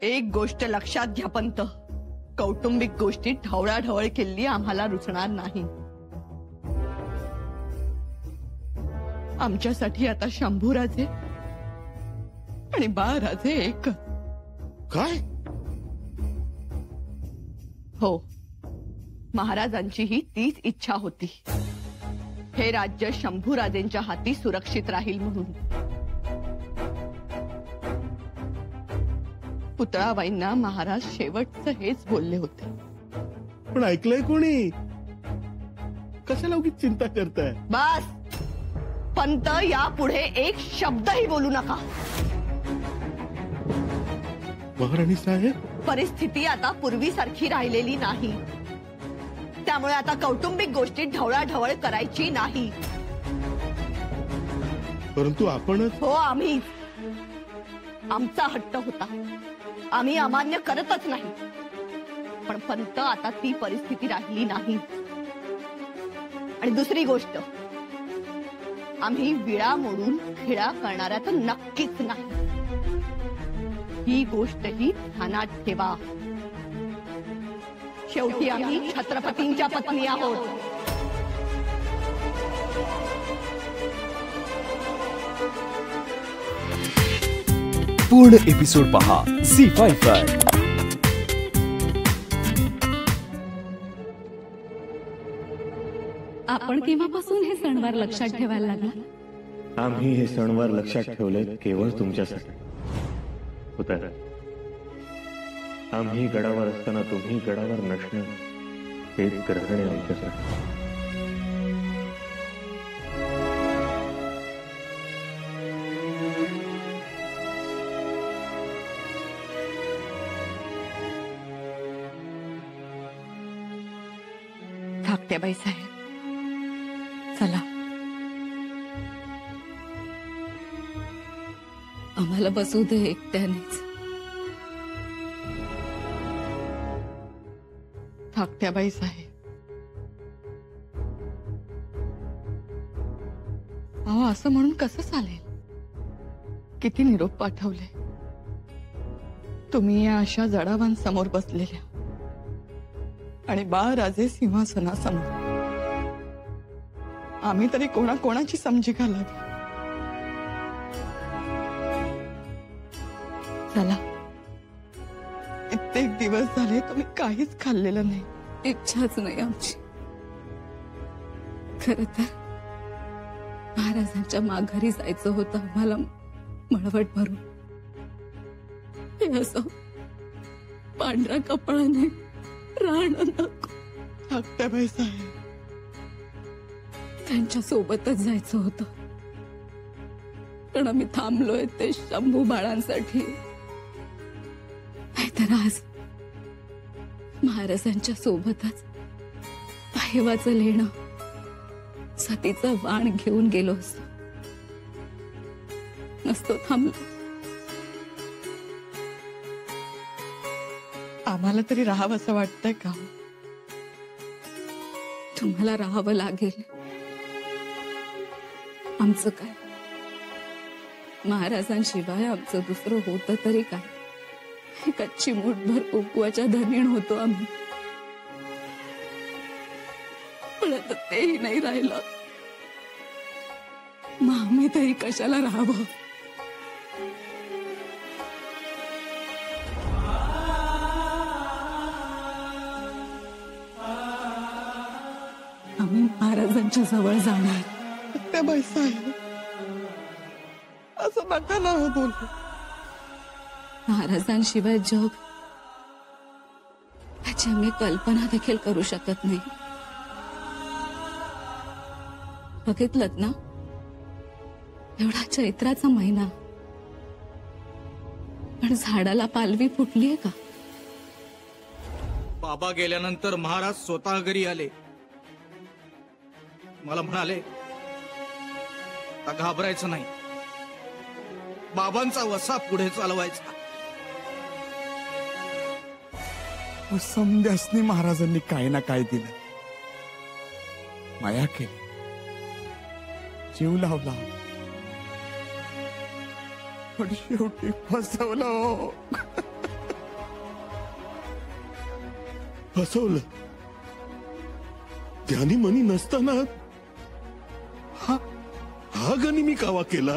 एक गोष्ट लक्षात घ्या पंत, कौटुंबिक गोष्टी ढवळाढवळ केली आम्हाला रुचणार नाही. आमच्यासाठी आता शंभूराजे आणि बाळराजे एक. काय? हो, महाराजांचीही तीच इच्छा होती. हे राज्य शंभूराजेंच्या हाती सुरक्षित राहील म्हणून. पुतळाबाईंना महाराज शेवटचं हेच बोलले होते. पण ऐकलंय कोणी? कशाला उगीच चिंता करताय? बस पंत, यापुढे एक शब्दही बोलू नका. महाराणी साहेब, परिस्थिती आता पूर्वीसारखी राहिलेली नाही. त्यामुळे आता कौटुंबिक गोष्टी ढवळाढवळ करायची नाही. परंतु आपणच. हो, आम्ही. आमचा हट्ट होता, आम्ही अमान्य करतच नाही. पण पंत, आता ती परिस्थिती राहिली नाही. आणि दुसरी गोष्ट, आम्ही विळा मोडून खिळा करणाऱ्या तर नक्कीच नाही. ही गोष्टही ध्यानात ठेवा. शेवटी आम्ही छत्रपतींच्या पत्नी आहोत. पूर्ण एपिसोड पहा झी5 वर. आपण केव्हापासून हे सणवार लक्षात ठेवायला लागला? आम्ही हे सणवार लक्षात ठेवले केवळ तुमच्यासाठी. होता आम्ही गडावर असताना तुम्ही गडावर नसणं हेच ग्रहण आहे आमच्यासाठी. धाकट्याबाई साहेब, चला. आम्हाला बसू दे एकट्यानेच. धाकट्याबाई साहेब, अहो असं म्हणून कसं चालेल? किती निरोप पाठवले तुम्ही या अशा जडावांसमोर बसलेल्या, आणि बाळराजे सिंहासनासमोर. आम्ही तरी कोणाची समजी घालावी? चला, कित्येक दिवस झाले तुम्ही काहीच खाल्लेलं नाही. इच्छाच नाही आमची. खरं तर महाराजांच्या माघारी जायचं होतं आम्हाला, मळवट भरून. हे असं पांढऱ्या कपाळाने राहणं नको. धाकट्याबाई साहेब, त्यांच्या सोबतच जायचं होतं, पण आम्ही थांबलोय ते शंभू बाळांसाठी. नाहीतर आज महाराजांच्या सोबतच पाहेवाचं लेणं, सतीचं वाण घेऊन गेलो असतो. नसतो थांबलो. आम्हाला तरी राहावं असं वाटतंय का? तुम्हाला राहावं लागेल. आमचं काय? महाराजांशिवाय आमचं दुसरं होतं तरी काय? कच्ची मूठभर कुंकवाच्या धनीण होतो आम्ही. पण आता तेही नाही राहिलं. मग आम्ही तरी कशाला राहावं? आम्ही महाराजांच्या जवळ जाणार. धाकट्याबाई साहेब, असं नका ना बोलू. महाराजांशिवाय जग, त्याची आम्ही कल्पना देखील करू शकत नाही. बघितलंत ना, एवढा चैत्राचा महिना, पण झाडाला पालवी फुटलीये का? बाबा गेल्यानंतर महाराज स्वतः घरी आले. मला म्हणाले, आता घाबरायचं नाही, बाबांचा वसा पुढे चालवायचा. समध्यासनी महाराजांनी काही ना काय दिलं, माया केली, जीव लावला, पण शेवटी फसवलं. फसवलं. त्याने मनी नसताना हा गणी मी कावा केला.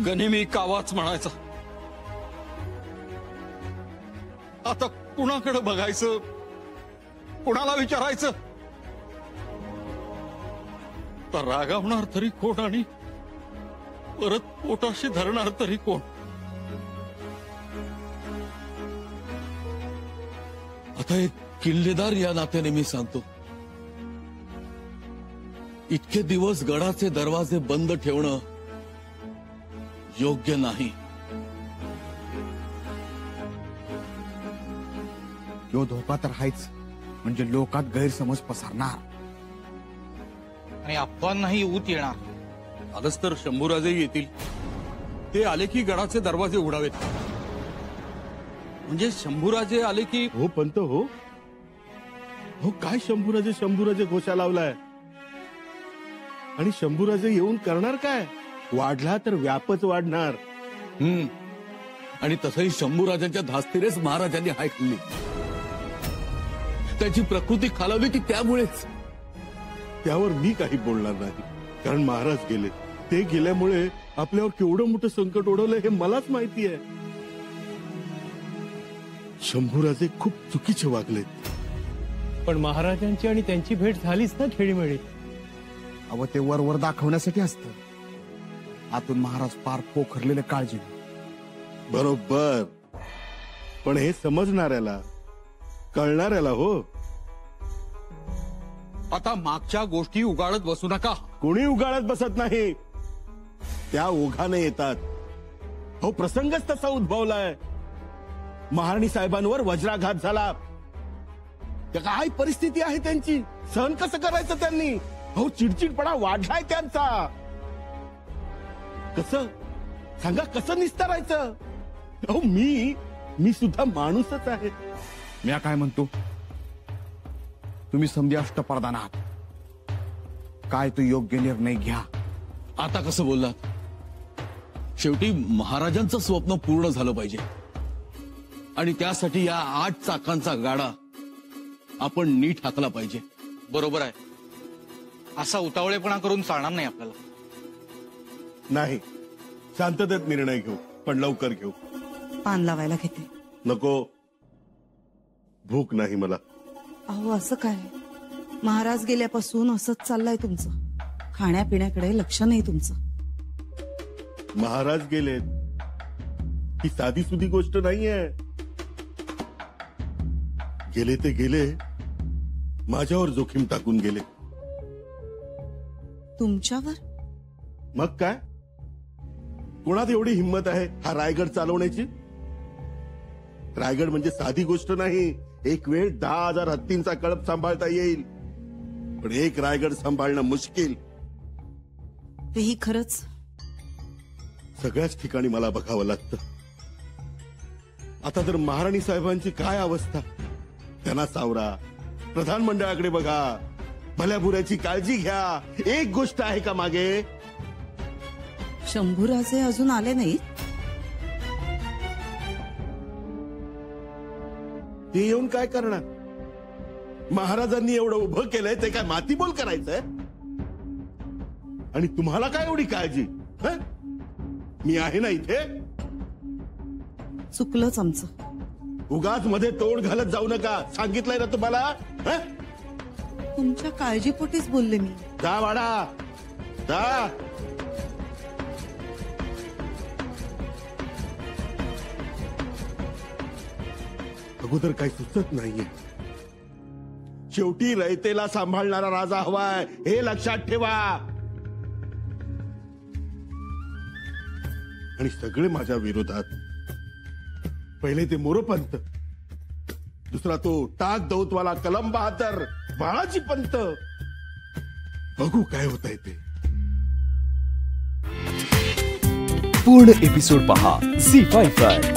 गनिमी कावाच म्हणायचा. आता कुणाकडे बघायचं, कुणाला विचारायचं? तर रागावणार तरी कोण आणि परत पोटाशी धरणार तरी कोण? आता एक किल्लेदार या नात्याने मी सांगतो, इतके दिवस गडाचे दरवाजे बंद ठेवणं योग्य नाही. तो धोका तर आहेच, म्हणजे लोकात गैरसमज पसरणार आणि अफवांनाही ऊत येणार. आलंच तर शंभूराजे येतील. ते आले की गडाचे दरवाजे उघडावेत. म्हणजे शंभूराजे आले की हो पंत हो. काय शंभूराजे घोषा लावलाय. आणि शंभूराजे येऊन करणार काय? वाढला तर व्यापच वाढणार. आणि तसंही शंभूराजांच्या धास्तीरेच महाराजांनी हाय खाल्ली. त्याची प्रकृती खालावली ती त्यामुळेच. त्यावर मी काही बोलणार नाही, कारण महाराज गेले. ते गेल्यामुळे आपल्यावर केवढं मोठं संकट ओढवलंय हे मलाच माहिती आहे. शंभूराजे खूप चुकीचे वागलेत. पण महाराजांची आणि त्यांची भेट झालीच ना खेळीमेळी. अव ते वर दाखवण्यासाठी असतं. आतून महाराज पार पोखरलेले काळजी. बरोबर, पण हे समजणाऱ्याला, कळणाऱ्याला हो. आता मागच्या गोष्टी उगाळत बसू नका. कोणी उगाळत बसत नाही, त्या ओघाने येतात. हो प्रसंगच तसा उद्भवलाय. महाराणी साहेबांवर वज्राघात झाला. काय परिस्थिती आहे त्यांची, सहन कसं करायचं त्यांनी. हो चिडचिडपणा वाढलाय त्यांचा. कसं सांगा, कसं निस्तारायचं. हो मी सुद्धा माणूसच आहे. मी काय म्हणतो, तुम्ही समधी अष्टप्रधान आहात. काय तो योग्य निर्णय घ्या. आता कसं बोललात? शेवटी महाराजांचं स्वप्न पूर्ण झालं पाहिजे. आणि त्यासाठी या 8 चाकांचा गाडा आपण नीट हाकला पाहिजे. बरोबर आहे. असा उतावळेपणा करून चालणार नाही आपल्याला. नाही, शांततेत निर्णय घेऊ, पण लवकर घेऊ. पान लावायला घेते. नको, भूक नाही मला. अहो असं काय, महाराज गेल्यापासून असंच चाललंय तुमचं. खाण्यापिण्याकडे लक्ष नाही तुमचं. महाराज गेलेत ही साधी सुधी गोष्ट नाहीये. गेले ते गेले, माझ्यावर जोखीम टाकून गेले. तुमच्यावर? मग काय, कोणात एवढी हिंमत आहे हा रायगड चालवण्याची? रायगड म्हणजे साधी गोष्ट नाही. एक वेळ 10,000 हत्तींचा कळप सांभाळता येईल, पण एक रायगड सांभाळणं मुश्किल. तेही खरंच. सगळ्याच ठिकाणी मला बघावं लागतं. आता तर महाराणी साहेबांची काय अवस्था. त्यांना सावरा, प्रधानमंडळाकडे बघा, भल्याबुऱ्याची काळजी घ्या. एक गोष्ट आहे का मागे? शंभूराजे अजून आले नाहीत. ते येऊन काय करणार? महाराजांनी एवढं उभं केलंय, ते काय मातीमोल करायचंय? आणि तुम्हाला काय एवढी काळजी? मी आहे ना इथे. चुकलंच आमचं. उगाच मध्ये तोड घालत जाऊ नका, सांगितलंय ना तुम्हाला. तुमच्या काळजीपोटीच बोलले मी. जा वाडा जा. अगोदर काही सुचत नाहीये. शेवटी रयतेला सांभाळणारा राजा हवाय, हे लक्षात ठेवा. आणि सगळे माझ्या विरोधात. पहिले ते मोरोपंत, दुसरा तो टाक दौतवाला कलम बहादर बाळाजी पंत. बघू काय होतंय ते. पूर्ण एपिसोड पहा झी5 वर.